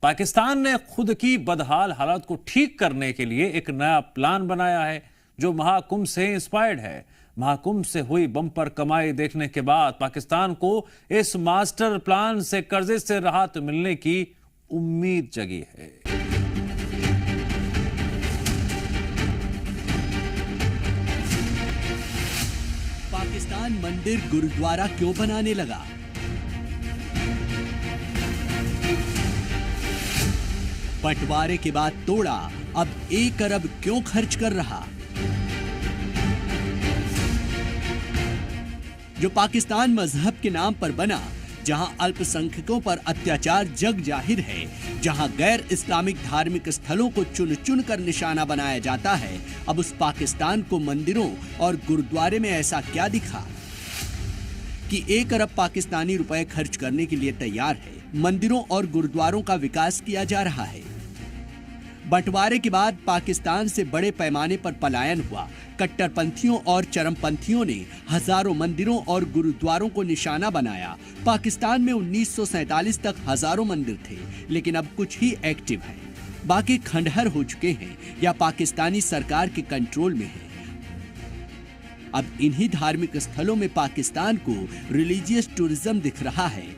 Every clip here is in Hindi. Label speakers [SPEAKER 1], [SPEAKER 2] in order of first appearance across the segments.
[SPEAKER 1] पाकिस्तान ने खुद की बदहाल हालत को ठीक करने के लिए एक नया प्लान बनाया है जो महाकुंभ से इंस्पायर्ड है। महाकुंभ से हुई बम्पर कमाई देखने के बाद पाकिस्तान को इस मास्टर प्लान से कर्जे से राहत मिलने की उम्मीद जगी है।
[SPEAKER 2] पाकिस्तान मंदिर गुरुद्वारा क्यों बनाने लगा? बंटवारे के बाद तोड़ा, अब 1 अरब क्यों खर्च कर रहा? जो पाकिस्तान मजहब के नाम पर बना, जहां अल्पसंख्यकों पर अत्याचार जग जाहिर है, जहां गैर इस्लामिक धार्मिक स्थलों को चुन चुन कर निशाना बनाया जाता है, अब उस पाकिस्तान को मंदिरों और गुरुद्वारे में ऐसा क्या दिखा कि 1 अरब पाकिस्तानी रुपए खर्च करने के लिए तैयार है? मंदिरों और गुरुद्वारों का विकास किया जा रहा है। बंटवारे के बाद पाकिस्तान से बड़े पैमाने पर पलायन हुआ। कट्टरपंथियों और चरमपंथियों ने हजारों मंदिरों और गुरुद्वारों को निशाना बनाया। पाकिस्तान में 1947 तक हजारों मंदिर थे, लेकिन अब कुछ ही एक्टिव हैं। बाकी खंडहर हो चुके हैं या पाकिस्तानी सरकार के कंट्रोल में हैं। अब इन्हीं धार्मिक स्थलों में पाकिस्तान को रिलीजियस टूरिज्म दिख रहा है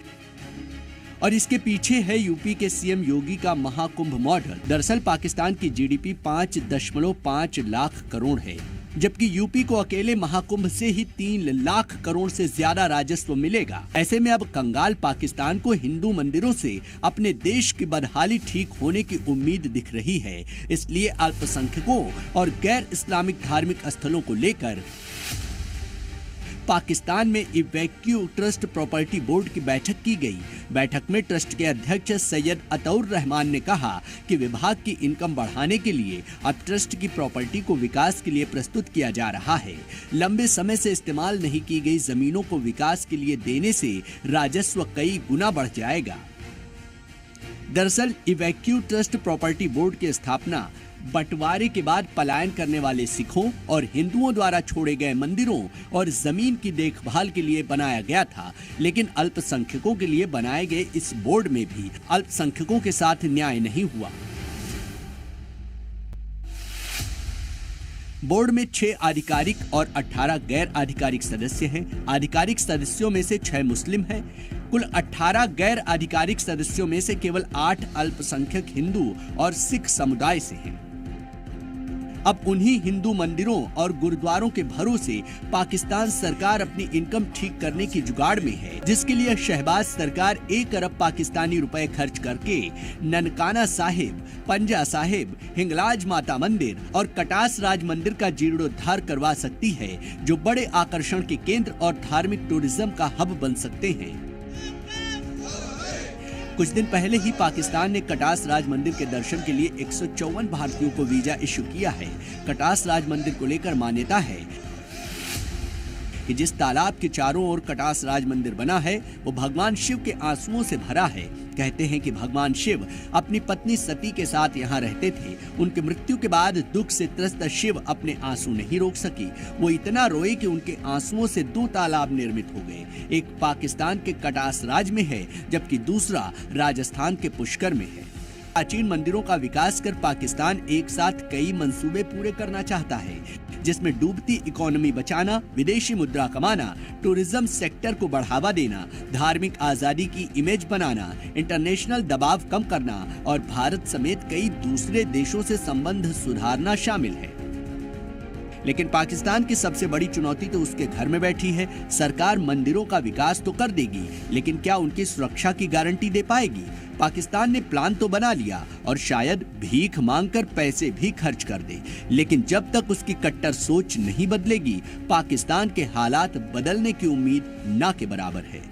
[SPEAKER 2] और इसके पीछे है यूपी के सीएम योगी का महाकुंभ मॉडल। दरअसल पाकिस्तान की जीडीपी 5.5 लाख करोड़ है, जबकि यूपी को अकेले महाकुंभ से ही 3 लाख करोड़ से ज्यादा राजस्व मिलेगा। ऐसे में अब कंगाल पाकिस्तान को हिंदू मंदिरों से अपने देश की बदहाली ठीक होने की उम्मीद दिख रही है। इसलिए अल्पसंख्यकों और गैर इस्लामिक धार्मिक स्थलों को लेकर पाकिस्तान में इवैक्यू ट्रस्ट प्रॉपर्टी बोर्ड की बैठक की गई। बैठक में ट्रस्ट के अध्यक्ष सैयद अतौर रहमान ने कहा कि विभाग की इनकम बढ़ाने के लिए अब ट्रस्ट की प्रॉपर्टी को विकास के लिए प्रस्तुत किया जा रहा है। लंबे समय से इस्तेमाल नहीं की गई जमीनों को विकास के लिए देने से राजस्व कई गुना बढ़ जाएगा। दरअसल इवैक्यू ट्रस्ट प्रॉपर्टी बोर्ड की स्थापना बंटवारे के बाद पलायन करने वाले सिखों और हिंदुओं द्वारा छोड़े गए मंदिरों और जमीन की देखभाल के लिए बनाया गया था, लेकिन अल्पसंख्यकों के लिए बनाए गए इस बोर्ड में भी अल्पसंख्यकों के साथ न्याय नहीं हुआ। बोर्ड में 6 आधिकारिक और 18 गैर आधिकारिक सदस्य हैं। आधिकारिक सदस्यों में से 6 मुस्लिम हैं। कुल 18 गैर आधिकारिक सदस्यों में से केवल 8 अल्पसंख्यक हिंदू और सिख समुदाय से हैं। अब उन्हीं हिंदू मंदिरों और गुरुद्वारों के भरोसे पाकिस्तान सरकार अपनी इनकम ठीक करने की जुगाड़ में है, जिसके लिए शहबाज सरकार 1 अरब पाकिस्तानी रुपए खर्च करके ननकाना साहिब, पंजा साहिब, हिंगलाज माता मंदिर और कटास राज मंदिर का जीर्णोद्धार करवा सकती है, जो बड़े आकर्षण के केंद्र और धार्मिक टूरिज्म का हब बन सकते हैं। कुछ दिन पहले ही पाकिस्तान ने कटास राज मंदिर के दर्शन के लिए 154 भारतीयों को वीजा इशू किया है। कटास राज मंदिर को लेकर मान्यता है कि जिस तालाब के चारों ओर कटास राज मंदिर बना है वो भगवान शिव के आंसुओं से भरा है। कहते हैं कि भगवान शिव अपनी पत्नी सती के साथ यहाँ रहते थे। उनकी मृत्यु के बाद दुख से त्रस्त शिव अपने आंसू नहीं रोक सकी। वो इतना रोए कि उनके आंसुओं से 2 तालाब निर्मित हो गए। एक पाकिस्तान के कटास राज में है, जबकि दूसरा राजस्थान के पुष्कर में है। प्राचीन मंदिरों का विकास कर पाकिस्तान एक साथ कई मंसूबे पूरे करना चाहता है, जिसमें डूबती इकोनॉमी बचाना, विदेशी मुद्रा कमाना, टूरिज्म सेक्टर को बढ़ावा देना, धार्मिक आजादी की इमेज बनाना, इंटरनेशनल दबाव कम करना और भारत समेत कई दूसरे देशों से संबंध सुधारना शामिल है। लेकिन पाकिस्तान की सबसे बड़ी चुनौती तो उसके घर में बैठी है। सरकार मंदिरों का विकास तो कर देगी, लेकिन क्या उनकी सुरक्षा की गारंटी दे पाएगी? पाकिस्तान ने प्लान तो बना लिया और शायद भीख मांगकर पैसे भी खर्च कर दे, लेकिन जब तक उसकी कट्टर सोच नहीं बदलेगी, पाकिस्तान के हालात बदलने की उम्मीद ना के बराबर है।